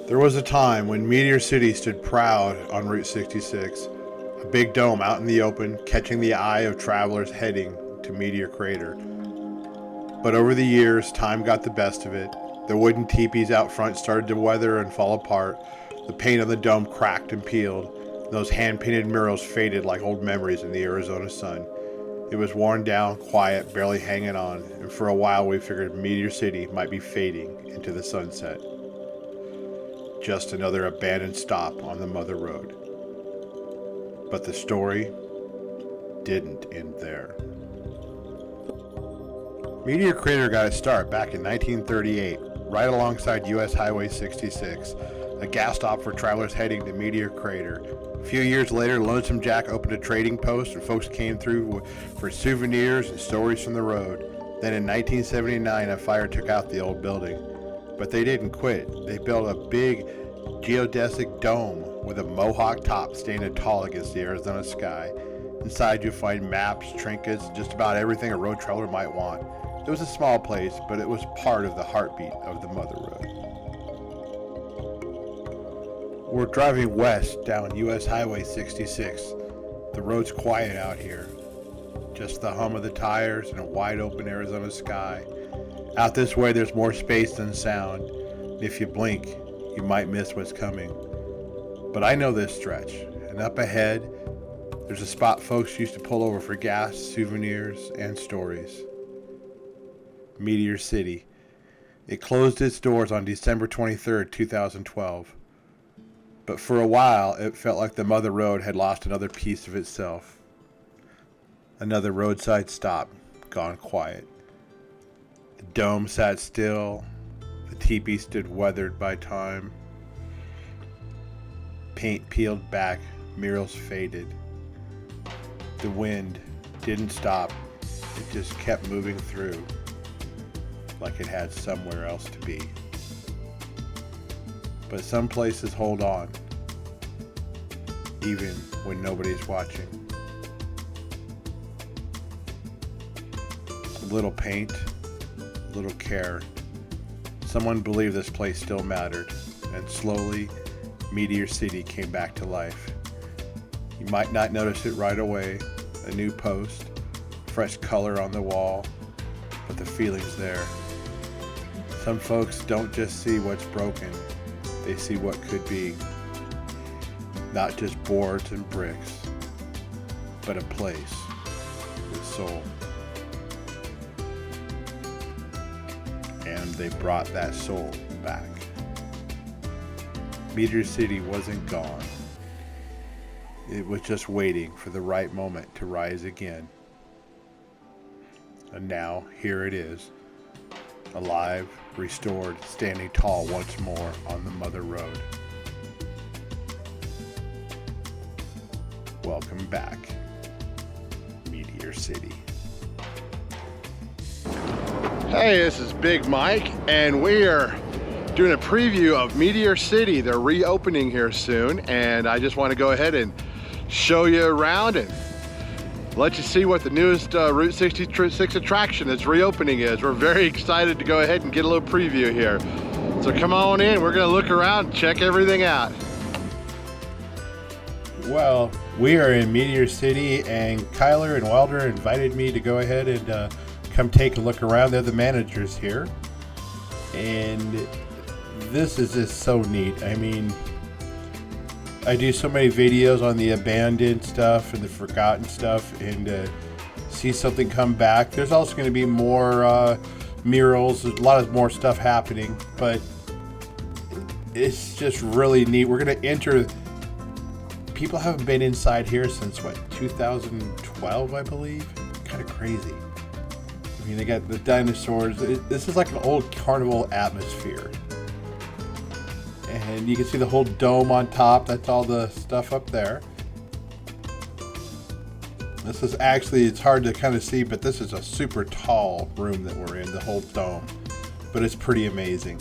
There was a time when Meteor City stood proud on Route 66, a big dome out in the open, catching the eye of travelers heading to Meteor Crater. But over the years, time got the best of it. The wooden teepees out front started to weather and fall apart. The paint on the dome cracked and peeled. And those hand-painted murals faded like old memories in the Arizona sun. It was worn down, quiet, barely hanging on, and for a while we figured Meteor City might be fading into the sunset. Just another abandoned stop on the Mother Road. But the story didn't end there. Meteor Crater got its start back in 1938, right alongside US Highway 66, a gas stop for travelers heading to Meteor Crater. A few years later, Lonesome Jack opened a trading post and folks came through for souvenirs and stories from the road. Then in 1979, a fire took out the old building. But they didn't quit. They built a big geodesic dome with a mohawk top standing tall against the Arizona sky. Inside you'll find maps, trinkets, just about everything a road traveler might want. It was a small place, but it was part of the heartbeat of the Mother Road. We're driving west down US Highway 66. The road's quiet out here. Just the hum of the tires and a wide open Arizona sky. Out this way there's more space than sound. If you blink, you might miss what's coming. But I know this stretch, and up ahead, there's a spot folks used to pull over for gas, souvenirs, and stories. Meteor City. It closed its doors on December 23, 2012. But for a while, it felt like the Mother Road had lost another piece of itself. Another roadside stop, gone quiet. The dome sat still. The teepee stood weathered by time. Paint peeled back, murals faded. The wind didn't stop. It just kept moving through, like it had somewhere else to be. But some places hold on, even when nobody's watching. A little paint, a little care. Someone believed this place still mattered, and slowly, Meteor City came back to life. You might not notice it right away, a new post, fresh color on the wall, but the feeling's there. Some folks don't just see what's broken, they see what could be. Not just boards and bricks, but a place with soul. And they brought that soul back. Meteor City wasn't gone. It was just waiting for the right moment to rise again. And now, here it is. Alive, restored, standing tall once more on the Mother Road. Welcome back, Meteor City. Hey, this is Big Mike, and we are doing a preview of Meteor City. They're reopening here soon, and I just want to go ahead and show you around and let you see what the newest Route 66 attraction that's reopening is. We're very excited to go ahead and get a little preview here. So come on in, we're gonna look around and check everything out. Well, we are in Meteor City, and Kyler and Wilder invited me to go ahead and come take a look around. They're the managers here. And this is just so neat. I mean, I do so many videos on the abandoned stuff and the forgotten stuff, and see something come back. There's also going to be more murals. There's a lot of more stuff happening, but it's just really neat. We're going to enter. People haven't been inside here since what, 2012, I believe. Kind of crazy. I mean, they got the dinosaurs. This is like an old carnival atmosphere. And you can see the whole dome on top. That's all the stuff up there. This is actually, it's hard to kind of see, but this is a super tall room that we're in, the whole dome. But it's pretty amazing.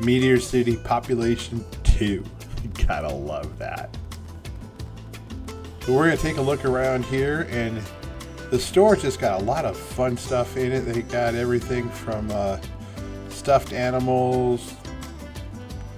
Meteor City population 2. Gotta love that. So we're gonna take a look around here, and the store's just got a lot of fun stuff in it. They got everything from stuffed animals,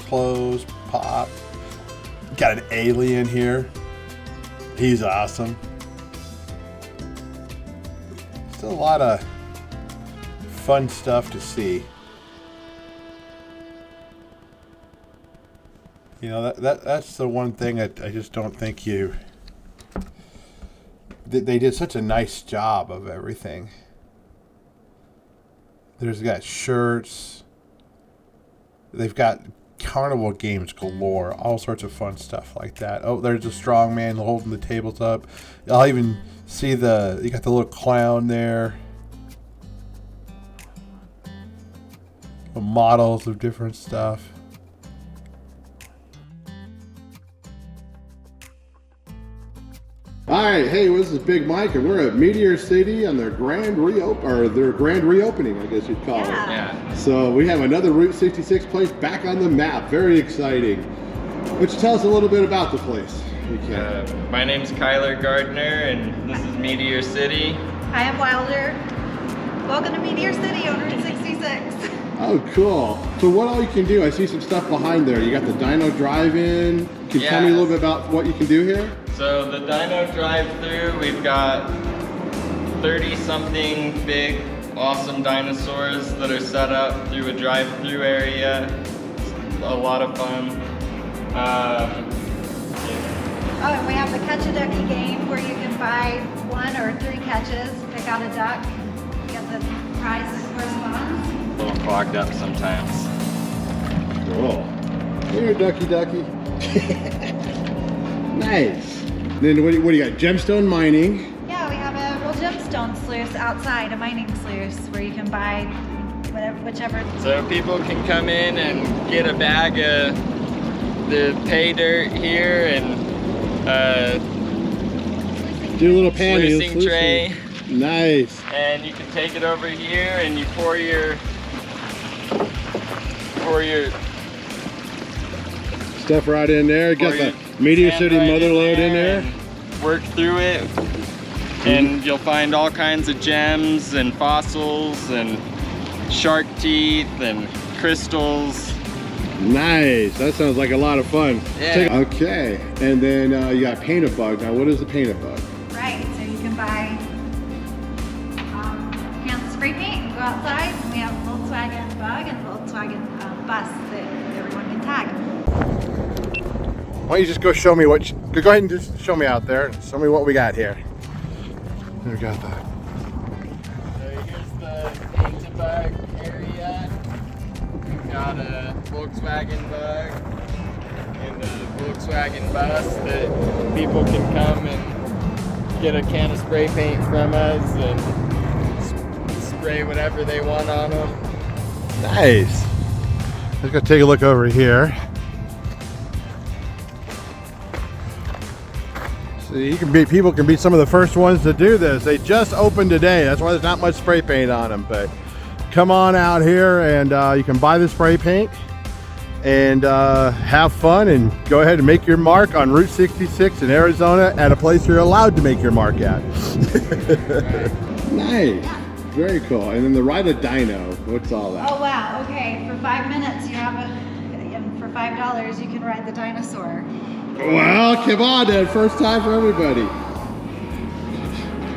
clothes, pop. Got an alien here. He's awesome. Still a lot of fun stuff to see. You know, that's the one thing that I just don't think they did such a nice job of everything. There's got shirts. They've got carnival games galore. All sorts of fun stuff like that. Oh, there's a strong man holding the tables up. I'll even see you got the little clown there. The models of different stuff. All right, hey, this is Big Mike, and we're at Meteor City on their grand reopening, I guess you'd call it. Yeah. So we have another Route 66 place back on the map. Very exciting. Why don't you tell us a little bit about the place? You can. My name's Kyler Gardner, and this is Meteor City. Hi, I'm Wilder. Welcome to Meteor City on Route 66. Oh, cool. So what all you can do? I see some stuff behind there. You got the Dino drive-in. Can you tell me a little bit about what you can do here? So the Dino drive-thru, we've got 30-something big, awesome dinosaurs that are set up through a drive-thru area. It's a lot of fun. Oh, and we have the Catch a Ducky game where you can buy 1 or 3 catches, pick out a duck, get the prize that corresponds. A little clogged up sometimes. Cool. Here, ducky. Nice. Then what do you got? Gemstone mining. Yeah, we have a little gemstone sluice outside, a mining sluice, where you can buy whichever. So people can come in and get a bag of the pay dirt here and do a little panty. sluicing tray. Nice. And you can take it over here and you pour your Stuff right in there. Got the Meteor City mother load in there. Work through it, and you'll find all kinds of gems and fossils and shark teeth and crystals. Nice. That sounds like a lot of fun. Yeah. Okay. And then you got paint-a-bug. Now, what is the paint-a-bug? Right, so you can buy cans of spray paint and go outside. And we have a Volkswagen Bug and a Volkswagen Bus that everyone can tag. Why don't you just go show me go ahead and just show me out there and show me what we got here. We got that. So here's the paint-a-bug area. We've got a Volkswagen Bug and a Volkswagen Bus that people can come and get a can of spray paint from us and spray whatever they want on them. Nice. Let's go take a look over here. See, people can be some of the first ones to do this. They just opened today. That's why there's not much spray paint on them. But come on out here and you can buy the spray paint and have fun and go ahead and make your mark on Route 66 in Arizona at a place you're allowed to make your mark at. Nice. Very cool. And then the ride a Dino. What's all that? Oh wow, okay, for 5 minutes you have and for $5 you can ride the dinosaur. Well, come on then, first time for everybody.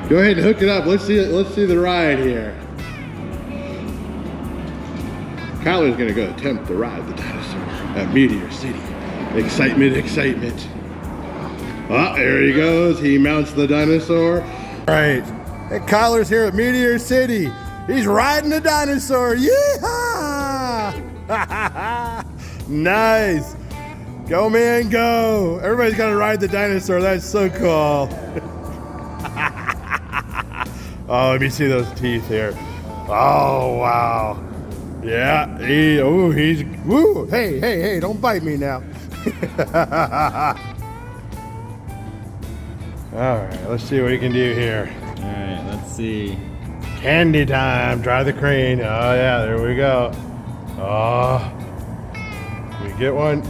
Go ahead and hook it up. Let's see the ride here. Kyler's gonna go attempt to ride the dinosaur at Meteor City. Excitement. Oh, there he goes. He mounts the dinosaur. All right, and Kyler's here at Meteor City. He's riding the dinosaur. Yeehaw! Nice. Go, man, go. Everybody's gonna ride the dinosaur. That's so cool. Oh, let me see those teeth here. Oh, wow. Yeah, he's, woo. Hey, don't bite me now. All right, let's see what we can do here. All right, let's see. Candy time, drive the crane. Oh yeah, there we go. Oh. We get one.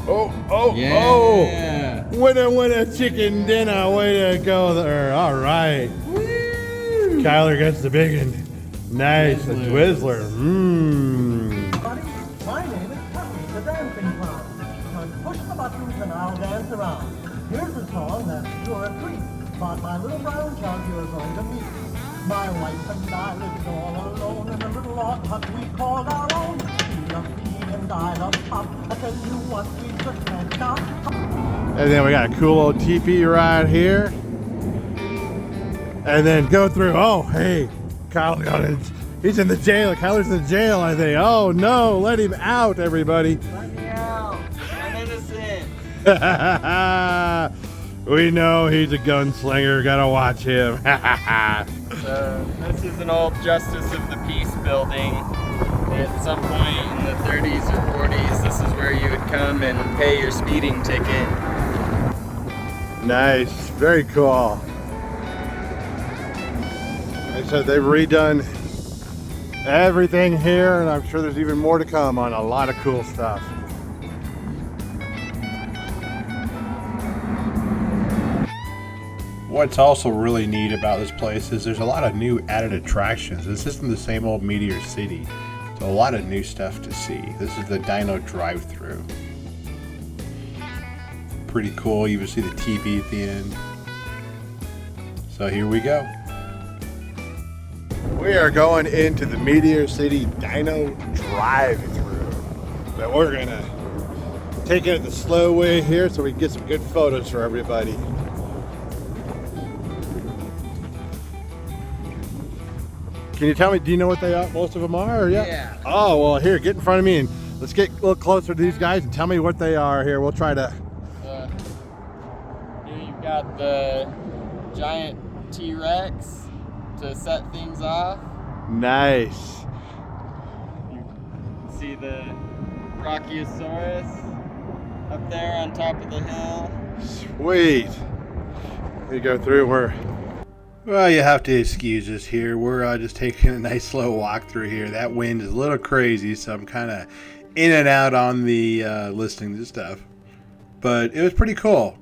Yeah. Winner, chicken dinner. Way to go there. All right. Woo. Kyler gets the big one. Nice. That's Whistler. the dancing clown. Just push the buttons and I'll dance around. Here's a song that's sure a treat. But my little brown jug you're going to meet. My wife and I lived all alone in a little log hut we called our own. She loved feed and I loved pop. I tell you what, we just can't stop. And then we got a cool old teepee right here. And then go through, oh, hey, Kyle, he's in the jail. Kyler's in the jail, I think. Oh, no, let him out, everybody. Let me out. I'm innocent. We know he's a gunslinger. Gotta watch him. So this is an old Justice of the Peace building. At some point in the 30s or 40s, this is where you would come and pay your speeding ticket. Nice, very cool. Like I said, they've redone everything here, and I'm sure there's even more to come on a lot of cool stuff. What's also really neat about this place is there's a lot of new added attractions. This isn't the same old Meteor City. So a lot of new stuff to see. This is the Dino drive-thru. Pretty cool. You can see the TV at the end. So here we go. We are going into the Meteor City Dino drive-thru. But we're gonna take it the slow way here so we can get some good photos for everybody. Can you tell me, do you know what they are, most of them are? Or Yeah. Oh, well, here, get in front of me and let's get a little closer to these guys and tell me what they are here. We'll try to. Here you've got the giant T-Rex to set things off. Nice. You can see the Brachiosaurus up there on top of the hill. Sweet. We go through where. Well, you have to excuse us here. We're just taking a nice slow walk through here. That wind is a little crazy, so I'm kind of in and out on the listening to stuff. But it was pretty cool.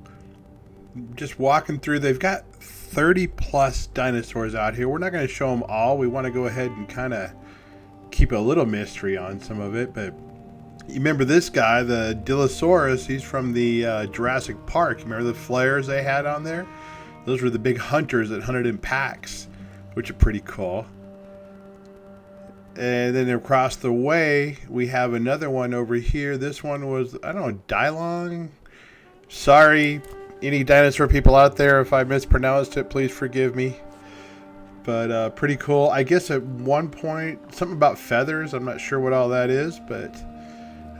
Just walking through, they've got 30 plus dinosaurs out here. We're not going to show them all. We want to go ahead and kind of keep a little mystery on some of it. But you remember this guy, the Dillosaurus, he's from the Jurassic Park. You remember the flares they had on there? Those were the big hunters that hunted in packs, which are pretty cool. And then across the way, we have another one over here. This one was, I don't know, Dylon? Sorry, any dinosaur people out there, if I mispronounced it, please forgive me. But pretty cool. I guess at one point, something about feathers. I'm not sure what all that is, but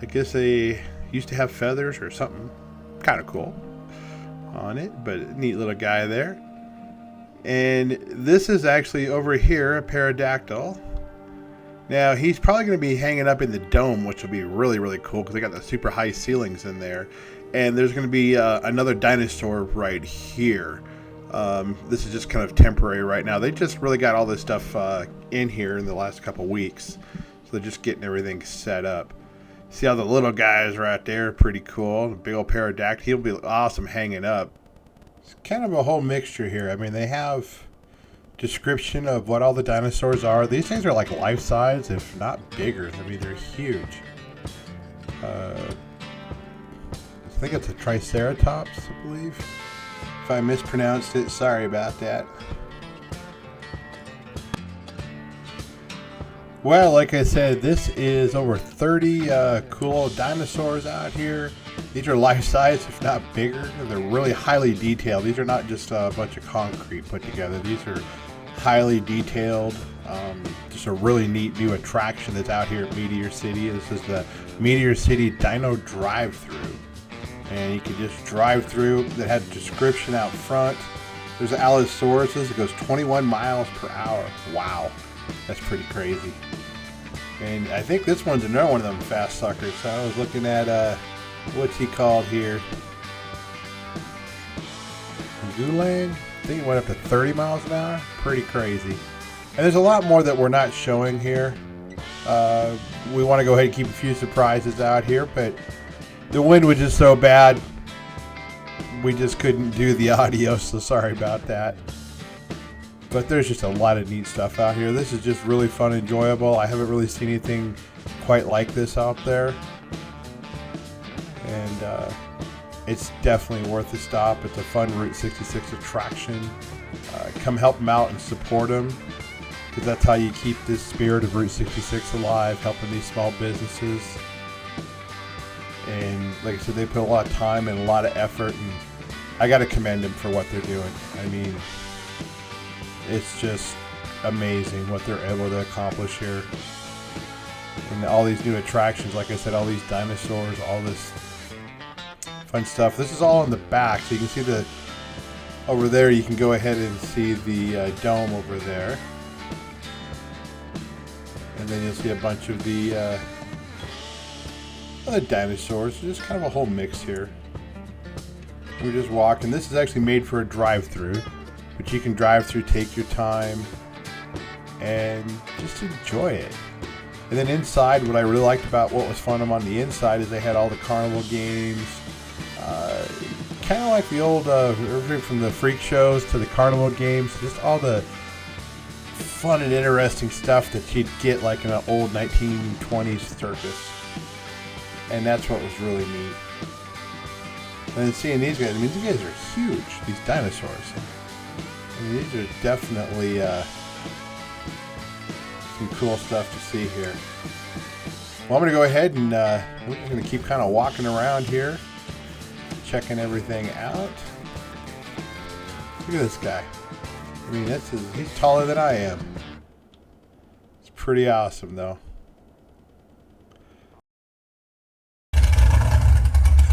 I guess they used to have feathers or something. Kind of cool on it, but neat little guy there. And this is actually over here a pterodactyl. Now he's probably going to be hanging up in the dome, which will be really, really cool because they got the super high ceilings in there. And there's going to be another dinosaur right here. This is just kind of temporary right now. They just really got all this stuff in here in the last couple weeks, so they're just getting everything set up. See how the little guys right there, pretty cool. The big old pterodactyl, he'll be awesome hanging up. It's kind of a whole mixture here. I mean, they have description of what all the dinosaurs are. These things are like life size, if not bigger. I mean, they're huge. I think it's a Triceratops, I believe. If I mispronounced it, sorry about that. Well, like I said, this is over 30 cool dinosaurs out here. These are life-size, if not bigger. They're really highly detailed. These are not just a bunch of concrete put together. These are highly detailed. Just a really neat new attraction that's out here at Meteor City. This is the Meteor City Dino drive-thru. And you can just drive through. That had a description out front. There's Allosauruses. It goes 21 miles per hour. Wow. That's pretty crazy. And I think this one's another one of them fast suckers. So I was looking at, what's he called here? Gulang? I think it went up to 30 miles an hour. Pretty crazy. And there's a lot more that we're not showing here. We want to go ahead and keep a few surprises out here, but the wind was just so bad, we just couldn't do the audio, so sorry about that. But there's just a lot of neat stuff out here. This is just really fun, enjoyable. I haven't really seen anything quite like this out there. and it's definitely worth a stop. It's a fun Route 66 attraction. Come help them out and support them, because that's how you keep this spirit of Route 66 alive, helping these small businesses. And like I said, they put a lot of time and a lot of effort, and I got to commend them for what they're doing. I mean, it's just amazing what they're able to accomplish here. And all these new attractions, like I said, all these dinosaurs, all this fun stuff. This is all in the back, so you can see the over there. You can go ahead and see the dome over there, and then you'll see a bunch of the other dinosaurs. Just kind of a whole mix here. We're just walking. This is actually made for a drive-thru, but you can drive through, take your time, and just enjoy it. And then inside, what I really liked about what was fun on the inside is they had all the carnival games, kind of like the old, everything from the freak shows to the carnival games, just all the fun and interesting stuff that you'd get like in an old 1920s circus. And that's what was really neat. And then seeing these guys, I mean, these guys are huge, these dinosaurs. I mean, these are definitely some cool stuff to see here. Well, I'm going to go ahead and we're just going to keep kind of walking around here, checking everything out. Look at this guy. I mean, he's taller than I am. It's pretty awesome, though.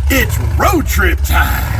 It's road trip time!